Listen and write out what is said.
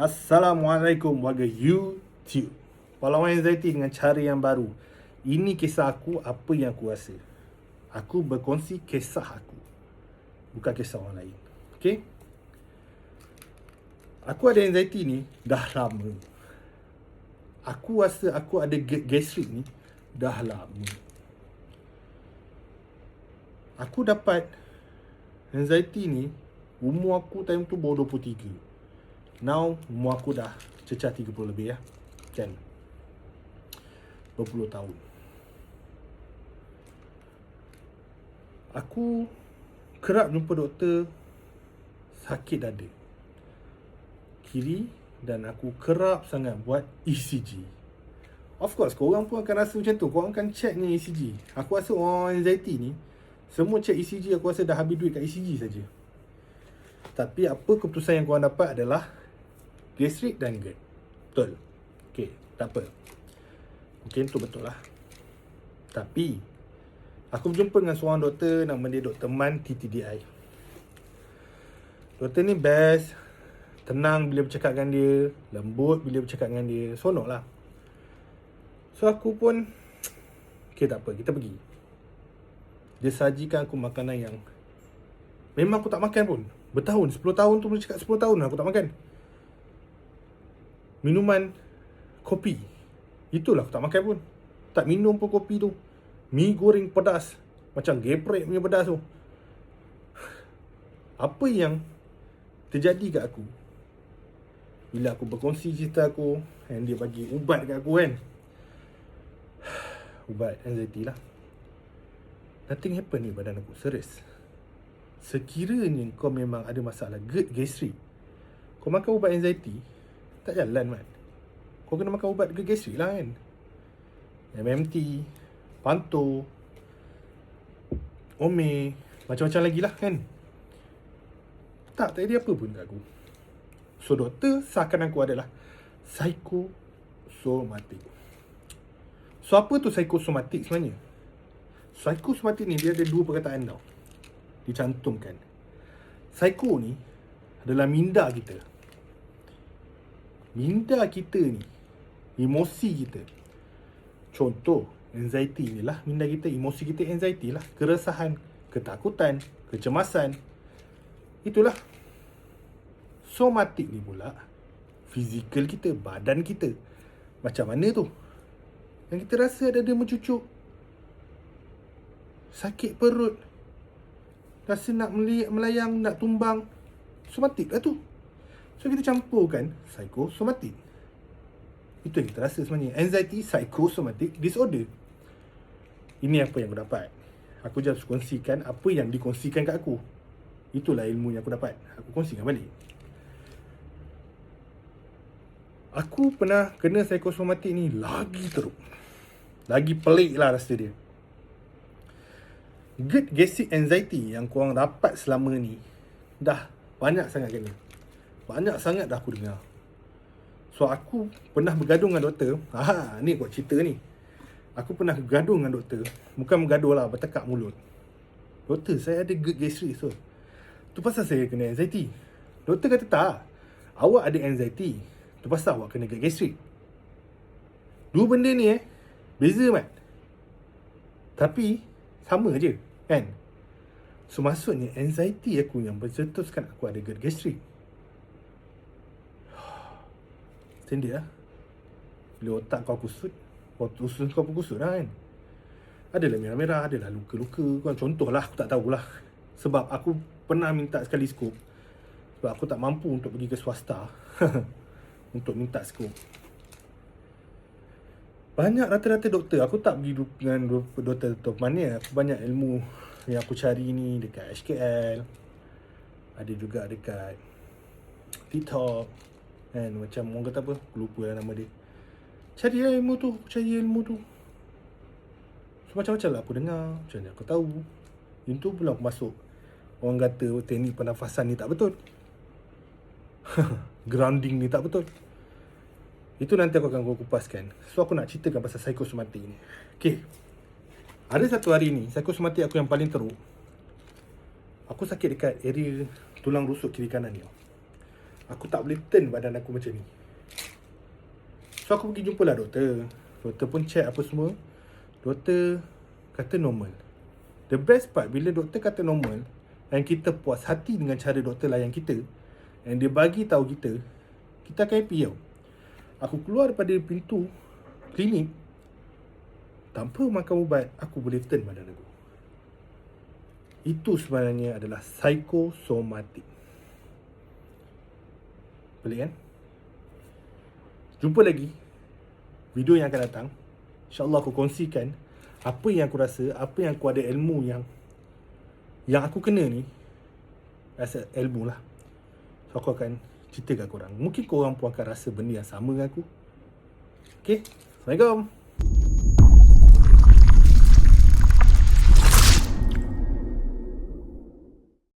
Assalamualaikum warga YouTube. Pahlawan anxiety dengan cara yang baru. Ini kisah aku, apa yang aku rasa. Aku berkongsi kisah aku, bukan kisah orang lain. Okay? Aku ada anxiety ni dah lama. Aku rasa aku ada gastrik ni dah lama. Aku dapat anxiety ni umur aku time tu baru 23. Now umur aku dah cecah 30 lebih kan, 20 tahun. Aku kerap jumpa doktor sakit dada kiri, dan aku kerap sangat buat ECG. Of course korang pun akan rasa macam tu, korang akan check ni ECG. Aku rasa orang anxiety ni semua check ECG, aku rasa dah habis duit kat ECG saja. Tapi apa keputusan yang korang dapat adalah gastrik dan GERD. Betul? Okay, tak apa. Mungkin tu betul lah. Tapi aku berjumpa dengan seorang doktor, nama dia Dr. Man TTDI. Doktor ni best. Tenang bila bercakap dengan dia, lembut bila bercakap dengan dia, sonok lah. So aku pun, okay tak apa, kita pergi. Dia sajikan aku makanan yang memang aku tak makan pun. Bertahun, 10 tahun tu, boleh cakap 10 tahun aku tak makan. Minuman kopi, itulah aku tak makan pun. Tak minum pun kopi tu. Mi goreng pedas, macam geprek punya pedas tu. Apa yang terjadi kat aku bila aku berkongsi cerita aku, and dia bagi ubat kat aku kan. Ubat anxiety lah. Nothing happen ni badan aku, serius. Sekiranya kau memang ada masalah GERD, gastrik, kau makan ubat anxiety tak jalan man. Kau kena makan ubat GERD gastrik lah kan. MMT, Panto, Ome, macam-macam lagi lah kan. Tak ada apa pun kat aku. So doktor sahkan aku adalah psikosomatik. So apa tu psikosomatik sebenarnya? Psikosomatik ni dia ada dua perkataan tau, dicantumkan. Psiko ni adalah minda kita. Minda kita ni, emosi kita. Contoh, anxiety ni lah minda kita, emosi kita anxiety lah. Keresahan, ketakutan, kecemasan. Itulah. Somatik ni pula fizikal kita, badan kita. Macam mana tu? Yang kita rasa ada mencucuk, sakit perut, rasa nak melayang, nak tumbang. Somatik lah tu. So kita campurkan psikosomatik. Itu yang kita rasa sebenarnya. Anxiety, psychosomatic disorder. Ini apa yang aku dapat. Aku just kongsikan apa yang dikongsikan kat aku. Itulah ilmu yang aku dapat. Aku kongsikan balik. Aku pernah kena psikosomatik ni lagi teruk. Lagi pelik lah rasa dia. GERD, gastrik, anxiety yang korang dapat selama ni dah banyak sangat kena. Banyak sangat dah aku dengar. So aku pernah bergaduh dengan doktor. Ni buat cerita ni. Aku pernah bergaduh dengan doktor. Bukan bergaduh lah, bertekak mulut. Doktor, saya ada GERD, gastrik so. Tu pasal saya kena anxiety. Doktor kata tak, awak ada anxiety, tu pasal awak kena GERD, gastrik. Dua benda ni beza mat. Tapi sama je kan. So maksudnya anxiety aku yang mencetuskan aku ada GERD, gastrik. Sendiri lah. Bila otak kau kusut, usus kau pun kusut lah kan. Adalah merah-merah, adalah luka-luka kan. Contohlah, aku tak tahulah. Sebab aku pernah minta sekali skop. Sebab aku tak mampu untuk pergi ke swasta untuk minta skop. Banyak rata-rata doktor. Aku tak pergi dengan doktor mana. Aku banyak ilmu yang aku cari ni dekat HKL. Ada juga dekat TikTok kan, macam orang kata apa, aku lupa lah nama dia. Cari ilmu tu, So macam-macam lah aku dengar, macam mana aku tahu. Itu pula aku masuk. Orang kata teknik pernafasan ni tak betul. Grounding ni tak betul. Itu nanti aku akan kupaskan. So aku nak ceritakan pasal psikosomatik ni. Okay, ada satu hari ni, psikosomatik aku yang paling teruk. Aku sakit dekat area tulang rusuk kiri kanan ni. aku tak boleh turn badan aku macam ni. So aku pergi jumpa lah doktor. Doktor pun check apa semua. Doktor kata normal. The best part, bila doktor kata normal dan kita puas hati dengan cara doktor layan kita, and dia bagi tahu kita, kita akan happy tau. Aku keluar daripada pintu klinik, tanpa makan ubat, aku boleh turn badan aku. Itu sebenarnya adalah psikosomatik. Pelik kan? Jumpa lagi video yang akan datang. InsyaAllah aku kongsikan apa yang aku rasa, apa yang aku ada ilmu yang aku kena ni, rasa ilmu lah. So aku akan cerita kat korang. Mungkin korang pun akan rasa benda yang sama dengan aku. Okay, Assalamualaikum.